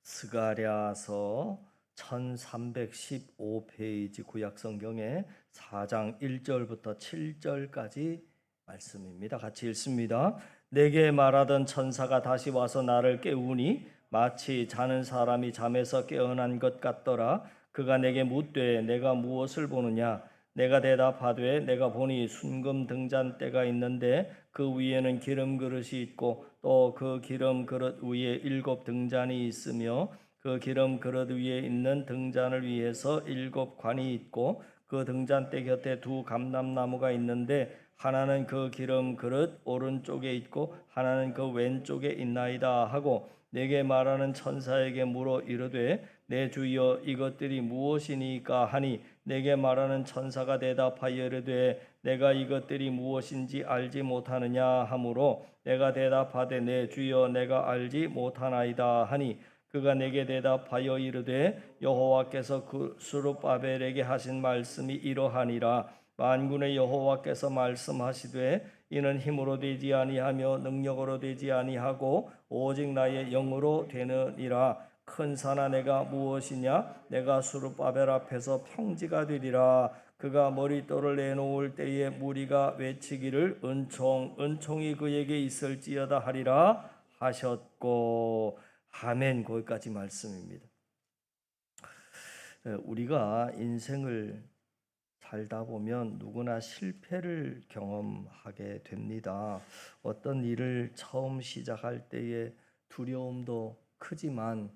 스가랴서 1315페이지 구약성경의 4장 1절부터 7절까지 말씀입니다. 같이 읽습니다. 내게 말하던 천사가 다시 와서 나를 깨우니 마치 자는 사람이 잠에서 깨어난 것 같더라. 그가 내게 묻되 내가 무엇을 보느냐? 내가 대답하되 내가 보니 순금 등잔대가 있는데 그 위에는 기름 그릇이 있고 또 그 기름 그릇 위에 7 등잔이 있으며 그 기름 그릇 위에 있는 등잔을 위해서 7 관이 있고 그 등잔대 곁에 2 감람나무가 있는데 하나는 그 기름 그릇 오른쪽에 있고 하나는 그 왼쪽에 있나이다 하고 내게 말하는 천사에게 물어 이르되 내 주여 이것들이 무엇이니까 하니 내게 말하는 천사가 대답하여 이르되 내가 이것들이 무엇인지 알지 못하느냐 하므로 내가 대답하되 내 주여 내가 알지 못하나이다 하니 그가 내게 대답하여 이르되 여호와께서 그 스룹바벨에게 하신 말씀이 이러하니라. 만군의 여호와께서 말씀하시되 이는 힘으로 되지 아니하며 능력으로 되지 아니하고 오직 나의 영으로 되느니라. 큰 산아 내가 무엇이냐? 내가 스룹바벨 앞에서 평지가 되리라. 그가 머릿돌을 내놓을 때에 무리가 외치기를 은총이 그에게 있을지어다 하리라 하셨고. 아멘. 거기까지 말씀입니다. 우리가 인생을 살다 보면 누구나 실패를 경험하게 됩니다. 어떤 일을 처음 시작할 때의 두려움도 크지만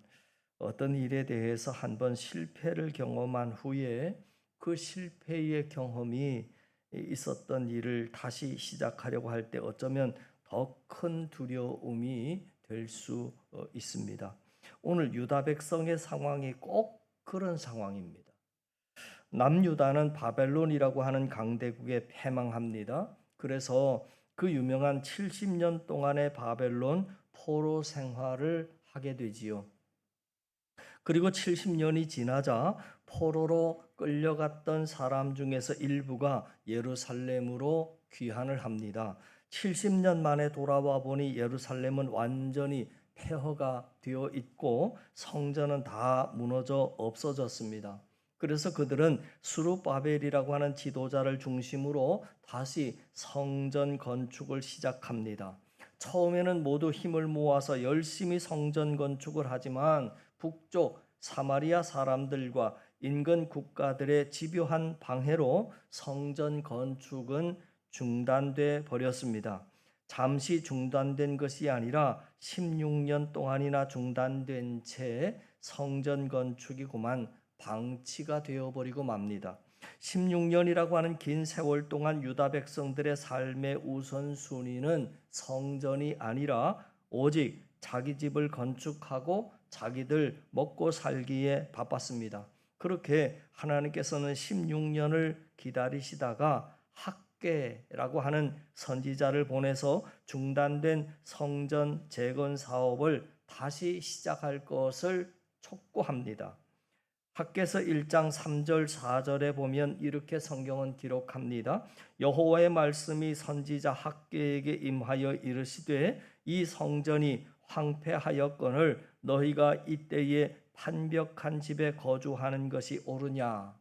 어떤 일에 대해서 한번 실패를 경험한 후에 그 실패의 경험이 있었던 일을 다시 시작하려고 할 때 어쩌면 더 큰 두려움이 될 수 있습니다. 오늘 유다 백성의 상황이 꼭 그런 상황입니다. 남유다는 바벨론이라고 하는 강대국에 패망합니다. 그래서 그 유명한 70년 동안의 바벨론 포로 생활을 하게 되지요. 그리고 70년이 지나자 포로로 끌려갔던 사람 중에서 일부가 예루살렘으로 귀환을 합니다. 70년 만에 돌아와 보니 예루살렘은 완전히 폐허가 되어 있고 성전은 다 무너져 없어졌습니다. 그래서 그들은 스룹바벨이라고 하는 지도자를 중심으로 다시 성전 건축을 시작합니다. 처음에는 모두 힘을 모아서 열심히 성전 건축을 하지만 북쪽 사마리아 사람들과 인근 국가들의 집요한 방해로 성전 건축은 중단돼 버렸습니다. 잠시 중단된 것이 아니라 16년 동안이나 중단된 채 성전 건축이 그만 방치가 되어버리고 맙니다. 16년이라고 하는 긴 세월 동안 유다 백성들의 삶의 우선순위는 성전이 아니라 오직 자기 집을 건축하고 자기들 먹고 살기에 바빴습니다. 그렇게 하나님께서는 16년을 기다리시다가 학개라고 하는 선지자를 보내서 중단된 성전 재건 사업을 다시 시작할 것을 촉구합니다. 학개서 1장 3절 4절에 보면 이렇게 성경은 기록합니다. 여호와의 말씀이 선지자 학개에게 임하여 이르시되 이 성전이 황폐하였거늘 너희가 이때에 판벽한 집에 거주하는 것이 옳으냐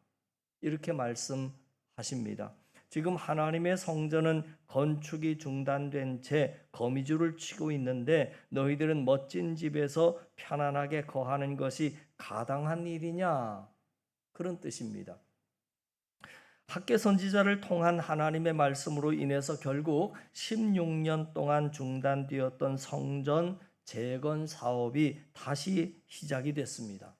이렇게 말씀하십니다. 지금 하나님의 성전은 건축이 중단된 채 거미줄을 치고 있는데 너희들은 멋진 집에서 편안하게 거하는 것이 가당한 일이냐? 그런 뜻입니다. 학개 선지자를 통한 하나님의 말씀으로 인해서 결국 16년 동안 중단되었던 성전 재건 사업이 다시 시작이 됐습니다.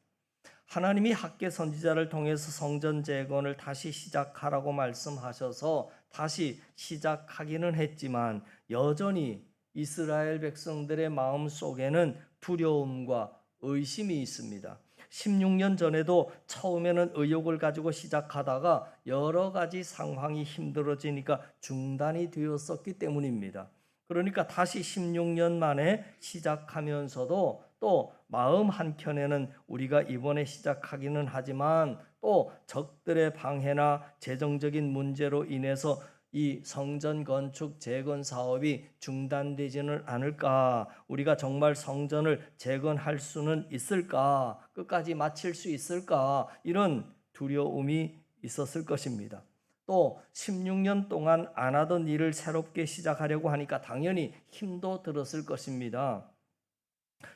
하나님이 학개 선지자를 통해서 성전 재건을 다시 시작하라고 말씀하셔서 다시 시작하기는 했지만 여전히 이스라엘 백성들의 마음 속에는 두려움과 의심이 있습니다. 16년 전에도 처음에는 의욕을 가지고 시작하다가 여러 가지 상황이 힘들어지니까 중단이 되었었기 때문입니다. 그러니까 다시 16년 만에 시작하면서도 또 마음 한켠에는 우리가 이번에 시작하기는 하지만 또 적들의 방해나 재정적인 문제로 인해서 이 성전 건축 재건 사업이 중단되지는 않을까? 우리가 정말 성전을 재건할 수는 있을까? 끝까지 마칠 수 있을까? 이런 두려움이 있었을 것입니다. 또 16년 동안 안 하던 일을 새롭게 시작하려고 하니까 당연히 힘도 들었을 것입니다.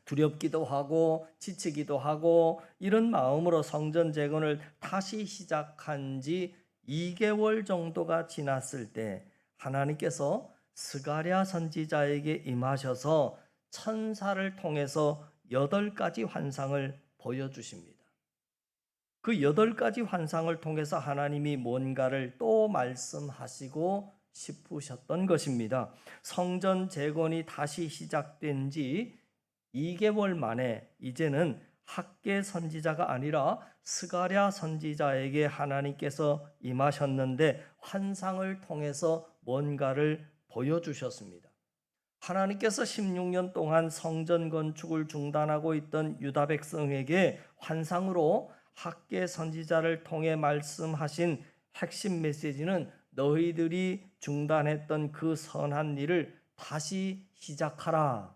두렵기도 하고 지치기도 하고 이런 마음으로 성전 재건을 다시 시작한 지 2개월 정도가 지났을 때 하나님께서 스가랴 선지자에게 임하셔서 천사를 통해서 8가지 환상을 보여주십니다. 그 8가지 환상을 통해서 하나님이 뭔가를 또 말씀하시고 싶으셨던 것입니다. 성전 재건이 다시 시작된 지 2개월 만에 이제는 학개 선지자가 아니라 스가랴 선지자에게 하나님께서 임하셨는데 환상을 통해서 뭔가를 보여주셨습니다. 하나님께서 16년 동안 성전 건축을 중단하고 있던 유다 백성에게 환상으로 학개 선지자를 통해 말씀하신 핵심 메시지는 너희들이 중단했던 그 선한 일을 다시 시작하라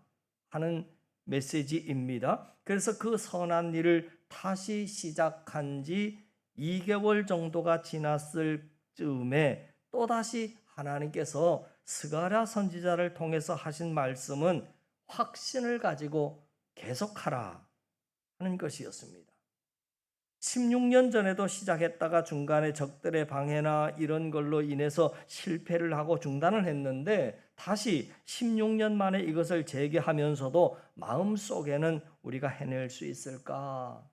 하는 메시지입니다. 그래서 그 선한 일을 다시 시작한 지 2개월 정도가 지났을 즈음에 또다시 하나님께서 스가랴 선지자를 통해서 하신 말씀은 확신을 가지고 계속하라 하는 것이었습니다. 16년 전에도 시작했다가 중간에 적들의 방해나 이런 걸로 인해서 실패를 하고 중단을 했는데 다시 16년 만에 이것을 재개하면서도 마음속에는 우리가 해낼 수 있을까?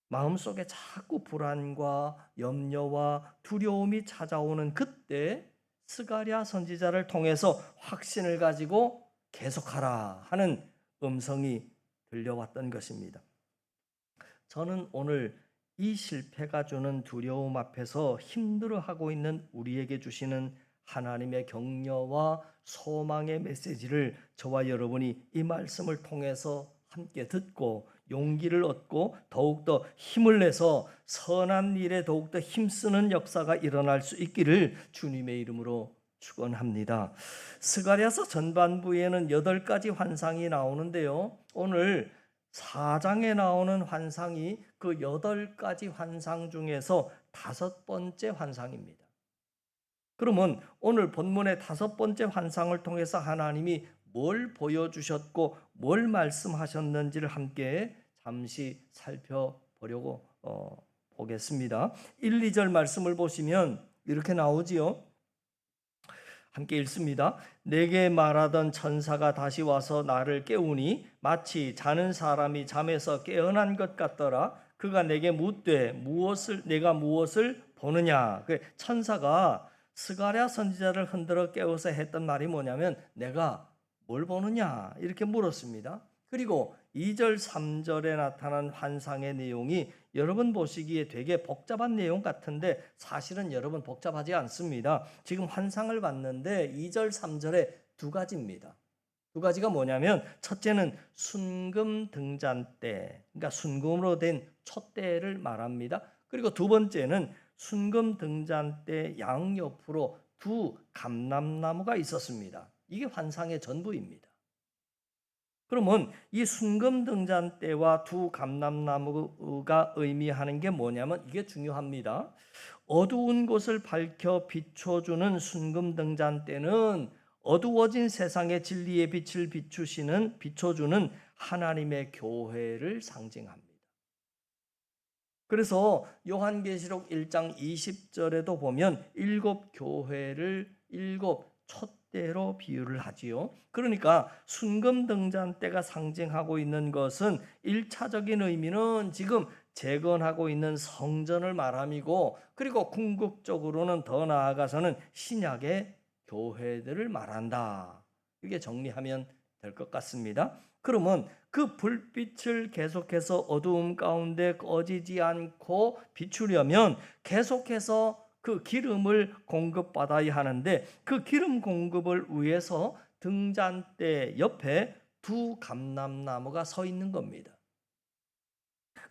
마음속에 자꾸 불안과 염려와 두려움이 찾아오는 그때 스가랴 선지자를 통해서 확신을 가지고 계속하라 하는 음성이 들려왔던 것입니다. 저는 오늘 이 실패가 주는 두려움 앞에서 힘들어하고 있는 우리에게 주시는 하나님의 격려와 소망의 메시지를 저와 여러분이 이 말씀을 통해서 함께 듣고 용기를 얻고 더욱더 힘을 내서 선한 일에 더욱더 힘쓰는 역사가 일어날 수 있기를 주님의 이름으로 축원합니다. 스가랴서 전반부에는 8가지 환상이 나오는데요. 오늘 4장에 나오는 환상이 그 8가지 환상 중에서 5번째 환상입니다. 그러면 오늘 본문의 5번째 환상을 통해서 하나님이 뭘 보여주셨고 뭘 말씀하셨는지를 함께 잠시 살펴보려고 보겠습니다. 1, 2절 말씀을 보시면 이렇게 나오지요. 함께 읽습니다. 내게 말하던 천사가 다시 와서 나를 깨우니 마치 자는 사람이 잠에서 깨어난 것 같더라. 그가 내게 묻되 내가 무엇을 보느냐. 천사가 스가랴 선지자를 흔들어 깨워서 했던 말이 뭐냐면 내가 뭘 보느냐 이렇게 물었습니다. 그리고 2절 3절에 나타난 환상의 내용이 여러분 보시기에 되게 복잡한 내용 같은데 사실은 여러분 복잡하지 않습니다. 지금 환상을 봤는데 2절 3절에 2가지입니다. 2가지가 뭐냐면 첫째는 순금 등잔대, 그러니까 순금으로 된 촛대를 말합니다. 그리고 2번째는 순금 등잔대 양옆으로 2 감람나무가 있었습니다. 이게 환상의 전부입니다. 그러면 이 순금 등잔대와 2 감람나무가 의미하는 게 뭐냐면 이게 중요합니다. 어두운 곳을 밝혀 비춰주는 순금 등잔대는 어두워진 세상의 진리의 빛을 비춰주는 하나님의 교회를 상징합니다. 그래서 요한계시록 1장 20절에도 보면 7 교회를 7 촛대로 비유를 하지요. 그러니까 순금 등잔대가 상징하고 있는 것은 1차적인 의미는 지금 재건하고 있는 성전을 말함이고, 그리고 궁극적으로는 더 나아가서는 신약의 교회들을 말한다. 이게 정리하면 될 것 같습니다. 그러면 그 불빛을 계속해서 어두움 가운데 꺼지지 않고 비추려면 계속해서 그 기름을 공급받아야 하는데 그 기름 공급을 위해서 등잔대 옆에 2 감람나무가 서 있는 겁니다.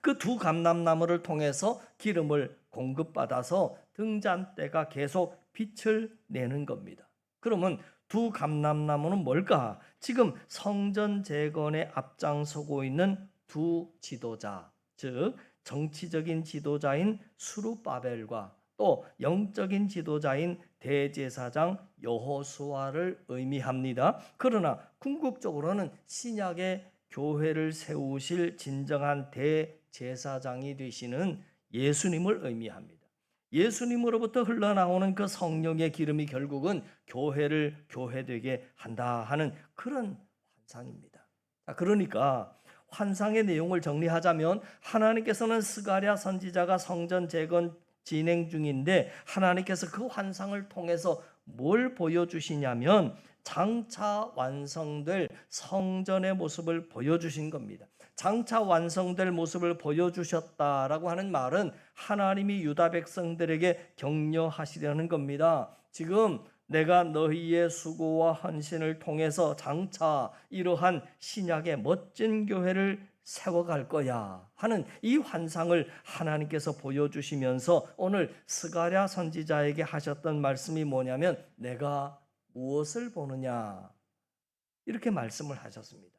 그 2 감람나무를 통해서 기름을 공급받아서 등잔대가 계속 빛을 내는 겁니다. 그러면 두 감람나무는 뭘까? 지금 성전 재건에 앞장서고 있는 두 지도자, 즉 정치적인 지도자인 수룹바벨과 또 영적인 지도자인 대제사장 여호수아를 의미합니다. 그러나 궁극적으로는 신약의 교회를 세우실 진정한 대제사장이 되시는 예수님을 의미합니다. 예수님으로부터 흘러나오는 그 성령의 기름이 결국은 교회를 교회되게 한다 하는 그런 환상입니다. 그러니까 환상의 내용을 정리하자면 하나님께서는 스가랴 선지자가 성전 재건 진행 중인데 하나님께서 그 환상을 통해서 뭘 보여주시냐면 장차 완성될 성전의 모습을 보여주신 겁니다. 장차 완성될 모습을 보여주셨다라고 하는 말은 하나님이 유다 백성들에게 격려하시려는 겁니다. 지금 내가 너희의 수고와 헌신을 통해서 장차 이러한 신약의 멋진 교회를 세워갈 거야 하는 이 환상을 하나님께서 보여주시면서 오늘 스가랴 선지자에게 하셨던 말씀이 뭐냐면 내가 무엇을 보느냐 이렇게 말씀을 하셨습니다.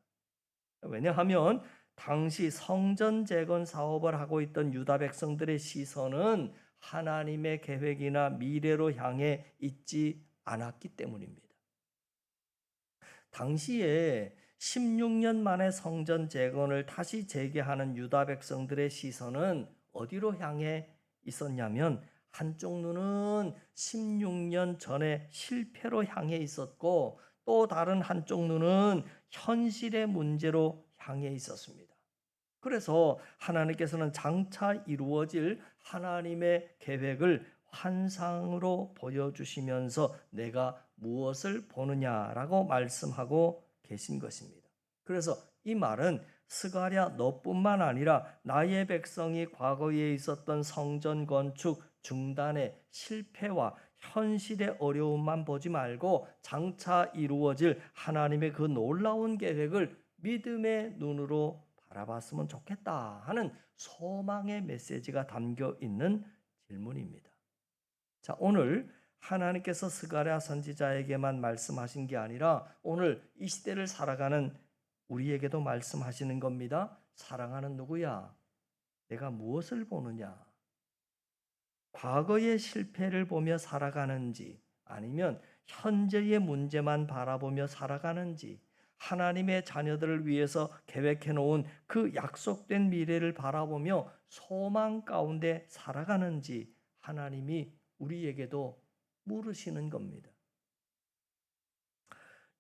왜냐하면 당시 성전 재건 사업을 하고 있던 유다 백성들의 시선은 하나님의 계획이나 미래로 향해 있지 않았기 때문입니다. 당시에 16년 만에 성전 재건을 다시 재개하는 유다 백성들의 시선은 어디로 향해 있었냐면 한쪽 눈은 16년 전에 실패로 향해 있었고 또 다른 한쪽 눈은 현실의 문제로 향해 있었습니다. 그래서 하나님께서는 장차 이루어질 하나님의 계획을 환상으로 보여주시면서 내가 무엇을 보느냐라고 말씀하고 계신 것입니다. 그래서 이 말은 스가랴 너뿐만 아니라 나의 백성이 과거에 있었던 성전 건축 중단의 실패와 현실의 어려움만 보지 말고 장차 이루어질 하나님의 그 놀라운 계획을 믿음의 눈으로 바라봤으면 좋겠다 하는 소망의 메시지가 담겨 있는 질문입니다. 자, 오늘 하나님께서 스가랴 선지자에게만 말씀하신 게 아니라 오늘 이 시대를 살아가는 우리에게도 말씀하시는 겁니다. 사랑하는 누구야? 내가 무엇을 보느냐? 과거의 실패를 보며 살아가는지 아니면 현재의 문제만 바라보며 살아가는지 하나님의 자녀들을 위해서 계획해 놓은 그 약속된 미래를 바라보며 소망 가운데 살아가는지 하나님이 우리에게도 물으시는 겁니다.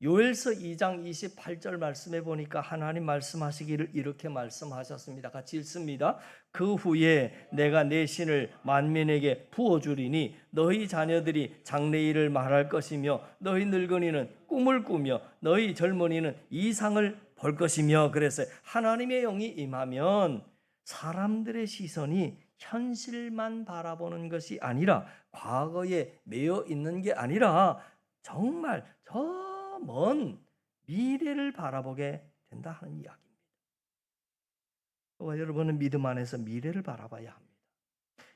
요엘서 2장 28절 말씀해 보니까 하나님 말씀하시기를 이렇게 말씀하셨습니다. 같이 읽습니다. 그 후에 내가 내 신을 만민에게 부어주리니 너희 자녀들이 장래일을 말할 것이며 너희 늙은이는 꿈을 꾸며 너희 젊은이는 이상을 볼 것이며 그래서 하나님의 영이 임하면 사람들의 시선이 현실만 바라보는 것이 아니라 과거에 매여 있는 게 아니라 정말 저 먼 미래를 바라보게 된다 하는 이야기입니다. 여러분은 믿음 안에서 미래를 바라봐야 합니다.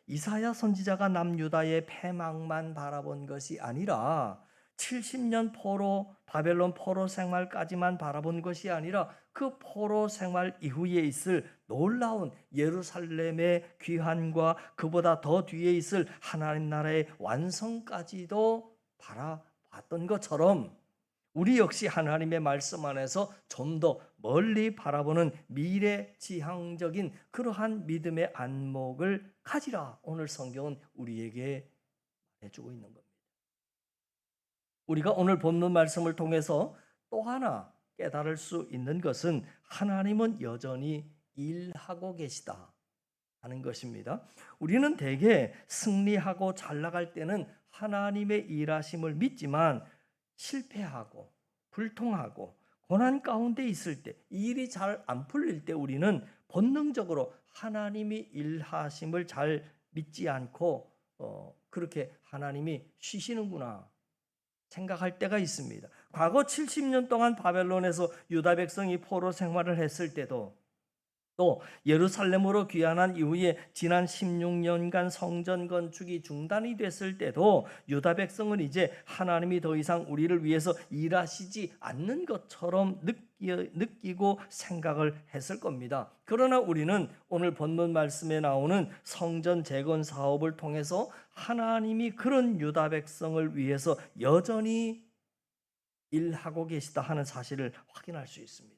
이사야 선지자가 남유다의 패망만 바라본 것이 아니라 70년 포로 바벨론 포로 생활까지만 바라본 것이 아니라 그 포로 생활 이후에 있을 놀라운 예루살렘의 귀환과 그보다 더 뒤에 있을 하나님 나라의 완성까지도 바라봤던 것처럼 우리 역시 하나님의 말씀 안에서 좀 더 멀리 바라보는 미래지향적인 그러한 믿음의 안목을 가지라. 오늘 성경은 우리에게 해주고 있는 겁니다. 우리가 오늘 본문 말씀을 통해서 또 하나 깨달을 수 있는 것은 하나님은 여전히 일하고 계시다 하는 것입니다. 우리는 대개 승리하고 잘 나갈 때는 하나님의 일하심을 믿지만 실패하고 불통하고 고난 가운데 있을 때 일이 잘 안 풀릴 때 우리는 본능적으로 하나님이 일하심을 잘 믿지 않고 그렇게 하나님이 쉬시는구나 생각할 때가 있습니다. 과거 70년 동안 바벨론에서 유다 백성이 포로 생활을 했을 때도 또 예루살렘으로 귀환한 이후에 지난 16년간 성전 건축이 중단이 됐을 때도 유다 백성은 이제 하나님이 더 이상 우리를 위해서 일하시지 않는 것처럼 느끼고 생각을 했을 겁니다. 그러나 우리는 오늘 본문 말씀에 나오는 성전 재건 사업을 통해서 하나님이 그런 유다 백성을 위해서 여전히 일하고 계시다 하는 사실을 확인할 수 있습니다.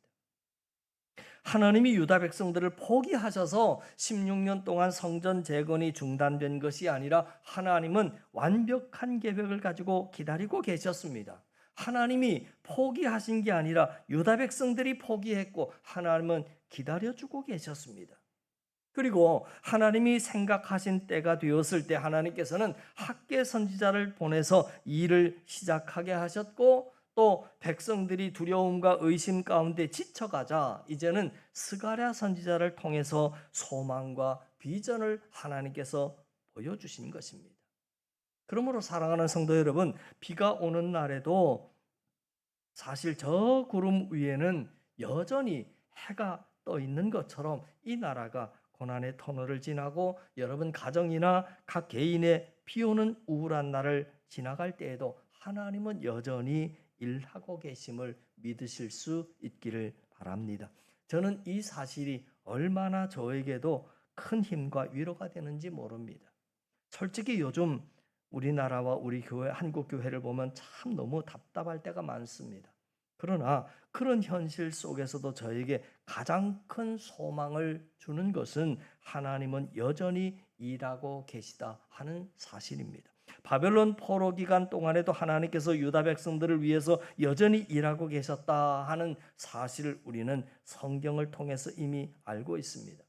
하나님이 유다 백성들을 포기하셔서 16년 동안 성전 재건이 중단된 것이 아니라 하나님은 완벽한 계획을 가지고 기다리고 계셨습니다. 하나님이 포기하신 게 아니라 유다 백성들이 포기했고 하나님은 기다려주고 계셨습니다. 그리고 하나님이 생각하신 때가 되었을 때 하나님께서는 학개 선지자를 보내서 일을 시작하게 하셨고 또 백성들이 두려움과 의심 가운데 지쳐가자 이제는 스가랴 선지자를 통해서 소망과 비전을 하나님께서 보여주신 것입니다. 그러므로 사랑하는 성도 여러분, 비가 오는 날에도 사실 저 구름 위에는 여전히 해가 떠 있는 것처럼 이 나라가 고난의 터널을 지나고 여러분 가정이나 각 개인의 비 오는 우울한 날을 지나갈 때에도 하나님은 여전히 일하고 계심을 믿으실 수 있기를 바랍니다. 저는 이 사실이 얼마나 저에게도 큰 힘과 위로가 되는지 모릅니다. 솔직히 요즘 우리나라와 우리 교회, 한국 교회를 보면 참 너무 답답할 때가 많습니다. 그러나 그런 현실 속에서도 저에게 가장 큰 소망을 주는 것은 하나님은 여전히 일하고 계시다 하는 사실입니다. 바벨론 포로 기간 동안에도 하나님께서 유다 백성들을 위해서 여전히 일하고 계셨다 하는 사실을 우리는 성경을 통해서 이미 알고 있습니다.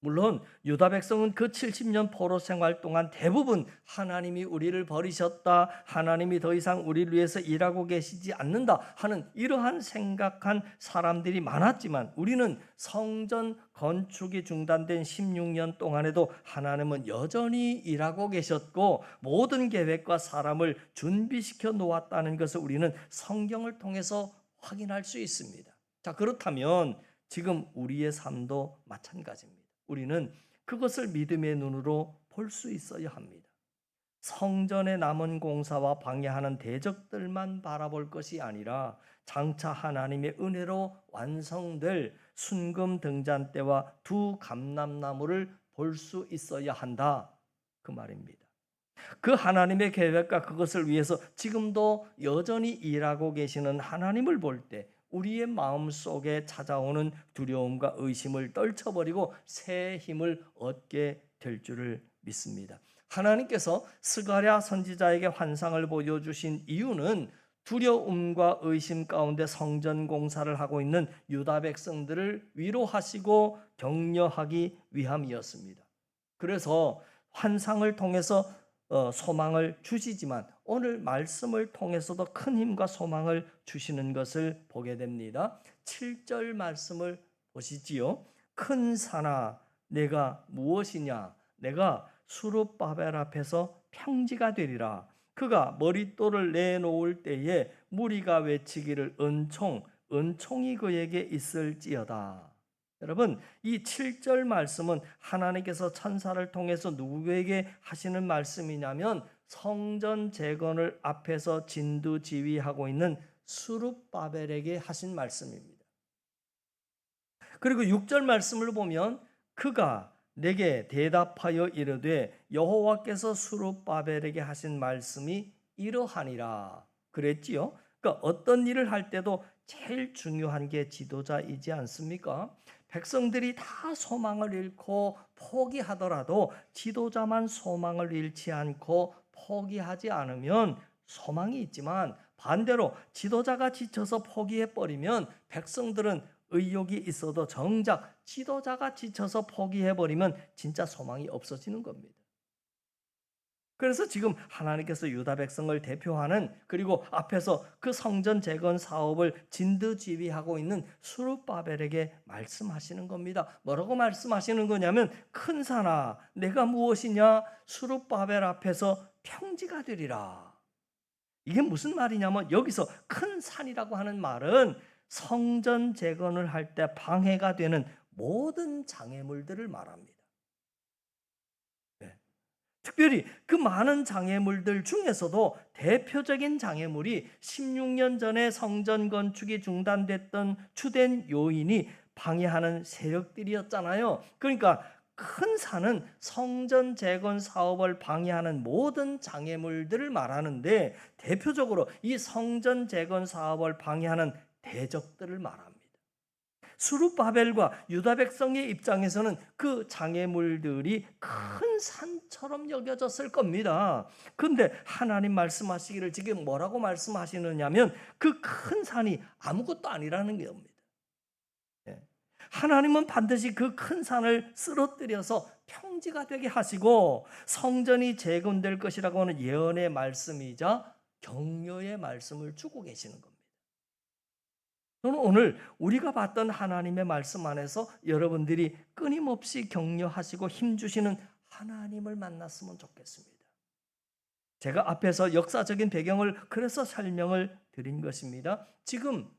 물론 유다 백성은 그 70년 포로 생활 동안 대부분 하나님이 우리를 버리셨다, 하나님이 더 이상 우리를 위해서 일하고 계시지 않는다 하는 이러한 생각한 사람들이 많았지만 우리는 성전 건축이 중단된 16년 동안에도 하나님은 여전히 일하고 계셨고 모든 계획과 사람을 준비시켜 놓았다는 것을 우리는 성경을 통해서 확인할 수 있습니다. 자, 그렇다면 지금 우리의 삶도 마찬가지입니다. 우리는 그것을 믿음의 눈으로 볼 수 있어야 합니다. 성전의 남은 공사와 방해하는 대적들만 바라볼 것이 아니라 장차 하나님의 은혜로 완성될 순금 등잔대와 두 감람나무를 볼 수 있어야 한다. 그 말입니다. 그 하나님의 계획과 그것을 위해서 지금도 여전히 일하고 계시는 하나님을 볼 때 우리의 마음속에 찾아오는 두려움과 의심을 떨쳐버리고 새 힘을 얻게 될 줄을 믿습니다. 하나님께서 스가랴 선지자에게 환상을 보여주신 이유는 두려움과 의심 가운데 성전 공사를 하고 있는 유다 백성들을 위로하시고 격려하기 위함이었습니다. 그래서 환상을 통해서 소망을 주시지만 오늘 말씀을 통해서도 큰 힘과 소망을 주시는 것을 보게 됩니다. 7절 말씀을 보시지요. 큰 산아 내가 무엇이냐, 내가 수룹바벨 앞에서 평지가 되리라. 그가 머릿돌을 내놓을 때에 무리가 외치기를 은총이 그에게 있을지어다. 여러분, 이 7절 말씀은 하나님께서 천사를 통해서 누구에게 하시는 말씀이냐면 성전 재건을 앞에서 진두지휘하고 있는 수룹바벨에게 하신 말씀입니다. 그리고 6절 말씀을 보면 그가 내게 대답하여 이르되 여호와께서 수룹바벨에게 하신 말씀이 이러하니라 그랬지요. 그러니까 어떤 일을 할 때도 제일 중요한 게 지도자이지 않습니까? 백성들이 다 소망을 잃고 포기하더라도 지도자만 소망을 잃지 않고 포기하지 않으면 소망이 있지만 반대로 지도자가 지쳐서 포기해버리면 백성들은 의욕이 있어도 정작 지도자가 지쳐서 포기해버리면 진짜 소망이 없어지는 겁니다. 그래서 지금 하나님께서 유다 백성을 대표하는 그리고 앞에서 그 성전 재건 사업을 진두지휘하고 있는 수룹바벨에게 말씀하시는 겁니다. 뭐라고 말씀하시는 거냐면 큰 산아 내가 무엇이냐, 수룹바벨 앞에서 평지가 되리라. 이게 무슨 말이냐면 여기서 큰 산이라고 하는 말은 성전 재건을 할 때 방해가 되는 모든 장애물들을 말합니다. 네. 특별히 그 많은 장애물들 중에서도 대표적인 장애물이 16년 전에 성전 건축이 중단됐던 주된 요인이 방해하는 세력들이었잖아요. 그러니까 큰 산은 성전 재건 사업을 방해하는 모든 장애물들을 말하는데 대표적으로 이 성전 재건 사업을 방해하는 대적들을 말합니다. 수룹바벨과 유다 백성의 입장에서는 그 장애물들이 큰 산처럼 여겨졌을 겁니다. 그런데 하나님 말씀하시기를 지금 뭐라고 말씀하시느냐면 그 큰 산이 아무것도 아니라는 겁니다. 하나님은 반드시 그 큰 산을 쓰러뜨려서 평지가 되게 하시고 성전이 재건될 것이라고 하는 예언의 말씀이자 격려의 말씀을 주고 계시는 겁니다. 저는 오늘 우리가 봤던 하나님의 말씀 안에서 여러분들이 끊임없이 격려하시고 힘주시는 하나님을 만났으면 좋겠습니다. 제가 앞에서 역사적인 배경을 그래서 설명을 드린 것입니다. 지금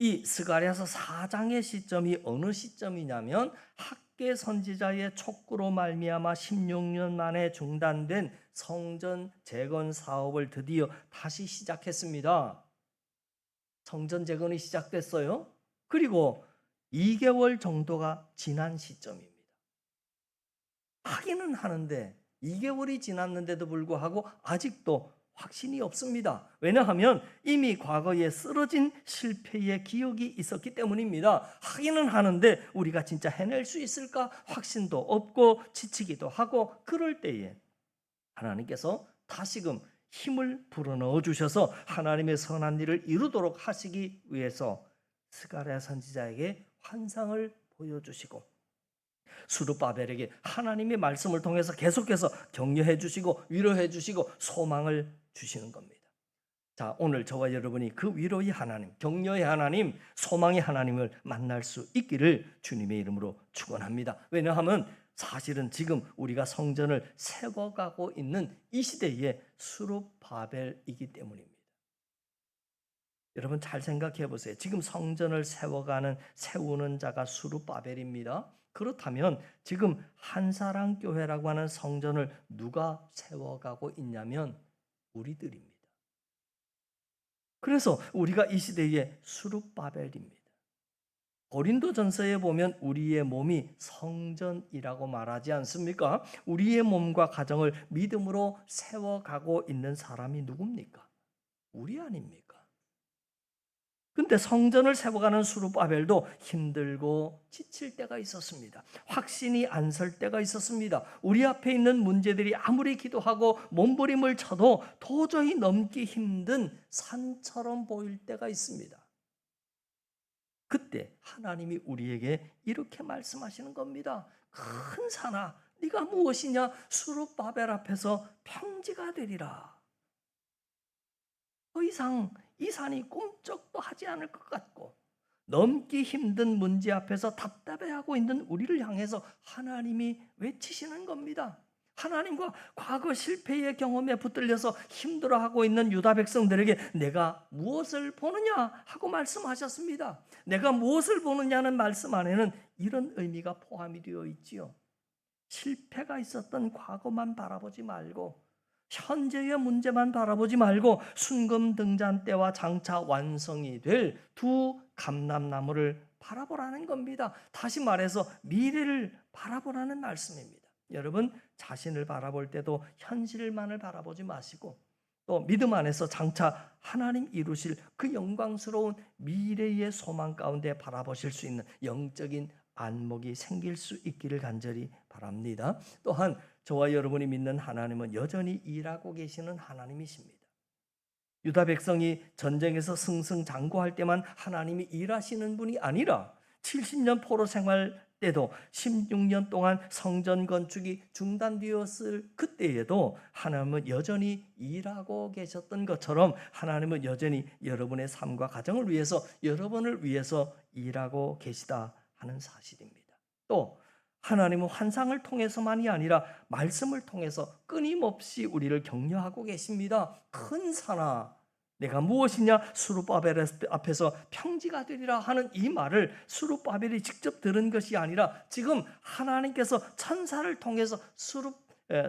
이 스가랴서 4장의 시점이 어느 시점이냐면 학개 선지자의 촉구로 말미암아 16년 만에 중단된 성전 재건 사업을 드디어 다시 시작했습니다. 성전 재건이 시작됐어요. 그리고 2개월 정도가 지난 시점입니다. 하기는 하는데 2개월이 지났는데도 불구하고 아직도 확신이 없습니다. 왜냐하면 이미 과거에 쓰러진 실패의 기억이 있었기 때문입니다. 하기는 하는데 우리가 진짜 해낼 수 있을까? 확신도 없고 지치기도 하고 그럴 때에 하나님께서 다시금 힘을 불어넣어 주셔서 하나님의 선한 일을 이루도록 하시기 위해서 스가랴 선지자에게 환상을 보여주시고 수룹바벨에게 하나님의 말씀을 통해서 계속해서 격려해 주시고 위로해 주시고 소망을 주시는 겁니다. 자, 오늘 저와 여러분이 그 위로의 하나님, 격려의 하나님, 소망의 하나님을 만날 수 있기를 주님의 이름으로 축원합니다. 왜냐하면 사실은 지금 우리가 성전을 세워가고 있는 이 시대에 수룹바벨이기 때문입니다. 여러분 잘 생각해 보세요. 지금 성전을 세우는 자가 수룹바벨입니다. 그렇다면 지금 한사랑교회라고 하는 성전을 누가 세워가고 있냐면 우리들입니다. 그래서 우리가 이 시대의 수룹바벨입니다. 고린도전서에 보면 우리의 몸이 성전이라고 말하지 않습니까? 우리의 몸과 가정을 믿음으로 세워가고 있는 사람이 누굽니까? 우리 아닙니까? 근데 성전을 세워가는 수룹바벨도 힘들고 지칠 때가 있었습니다. 확신이 안 설 때가 있었습니다. 우리 앞에 있는 문제들이 아무리 기도하고 몸부림을 쳐도 도저히 넘기 힘든 산처럼 보일 때가 있습니다. 그때 하나님이 우리에게 이렇게 말씀하시는 겁니다. 큰 산아, 네가 무엇이냐? 수룹바벨 앞에서 평지가 되리라. 더 이상 이 산이 꿈쩍도 하지 않을 것 같고 넘기 힘든 문제 앞에서 답답해하고 있는 우리를 향해서 하나님이 외치시는 겁니다. 하나님과 과거 실패의 경험에 붙들려서 힘들어하고 있는 유다 백성들에게 내가 무엇을 보느냐 하고 말씀하셨습니다. 내가 무엇을 보느냐는 말씀 안에는 이런 의미가 포함이 되어 있지요. 실패가 있었던 과거만 바라보지 말고 현재의 문제만 바라보지 말고 순금등잔 때와 장차 완성이 될 두 감람나무를 바라보라는 겁니다. 다시 말해서 미래를 바라보라는 말씀입니다. 여러분 자신을 바라볼 때도 현실만을 바라보지 마시고 또 믿음 안에서 장차 하나님 이루실 그 영광스러운 미래의 소망 가운데 바라보실 수 있는 영적인 안목이 생길 수 있기를 간절히 바랍니다. 또한 저와 여러분이 믿는 하나님은 여전히 일하고 계시는 하나님이십니다. 유다 백성이 전쟁에서 승승장구할 때만 하나님이 일하시는 분이 아니라 70년 포로 생활 때도 16년 동안 성전 건축이 중단되었을 그때에도 하나님은 여전히 일하고 계셨던 것처럼 하나님은 여전히 여러분의 삶과 가정을 위해서 여러분을 위해서 일하고 계시다 하는 사실입니다. 또 하나님은 환상을 통해서만이 아니라 말씀을 통해서 끊임없이 우리를 격려하고 계십니다. 큰 산아, 내가 무엇이냐? 수룹바벨 앞에서 평지가 되리라 하는 이 말을 수룹바벨이 직접 들은 것이 아니라 지금 하나님께서 천사를 통해서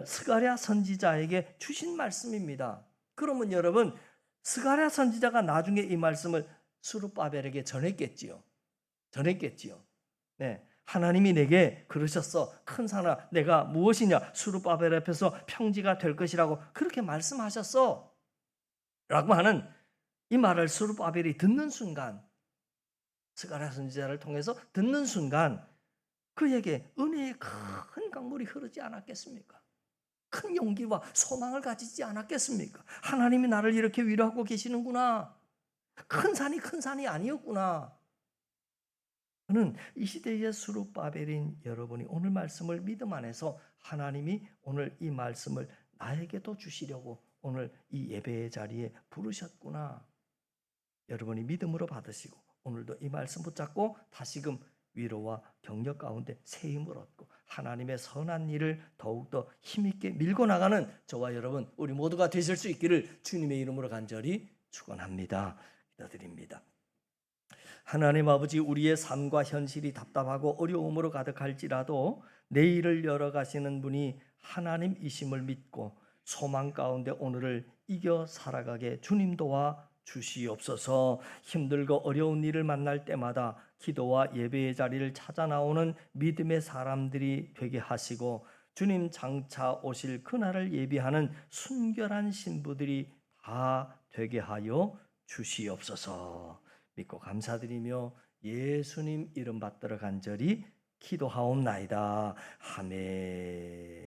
스가랴 선지자에게 주신 말씀입니다. 그러면 여러분, 스가랴 선지자가 나중에 이 말씀을 수룹바벨에게 전했겠지요. 네, 하나님이 내게 그러셨어. 큰 산아, 내가 무엇이냐? 수룹바벨 앞에서 평지가 될 것이라고 그렇게 말씀하셨어. 라고 하는 이 말을 스룹바벨이 듣는 순간, 스가랴 선지자를 통해서 듣는 순간 그에게 은혜의 큰 강물이 흐르지 않았겠습니까? 큰 용기와 소망을 가지지 않았겠습니까? 하나님이 나를 이렇게 위로하고 계시는구나. 큰 산이 아니었구나. 저는 이 시대의 스룹바벨인 여러분이 오늘 말씀을 믿음 안에서 하나님이 오늘 이 말씀을 나에게도 주시려고 오늘 이 예배의 자리에 부르셨구나. 여러분이 믿음으로 받으시고 오늘도 이 말씀 붙잡고 다시금 위로와 격려 가운데 새 힘을 얻고 하나님의 선한 일을 더욱더 힘있게 밀고 나가는 저와 여러분 우리 모두가 되실 수 있기를 주님의 이름으로 간절히 축원합니다. 기도드립니다. 하나님 아버지, 우리의 삶과 현실이 답답하고 어려움으로 가득할지라도 내일을 열어가시는 분이 하나님이심을 믿고 소망 가운데 오늘을 이겨 살아가게 주님 도와 주시옵소서. 힘들고 어려운 일을 만날 때마다 기도와 예배의 자리를 찾아 나오는 믿음의 사람들이 되게 하시고 주님 장차 오실 그날을 예비하는 순결한 신부들이 다 되게 하여 주시옵소서. 믿고 감사드리며 예수님 이름 받들어 간절히 기도하옵나이다. 아멘.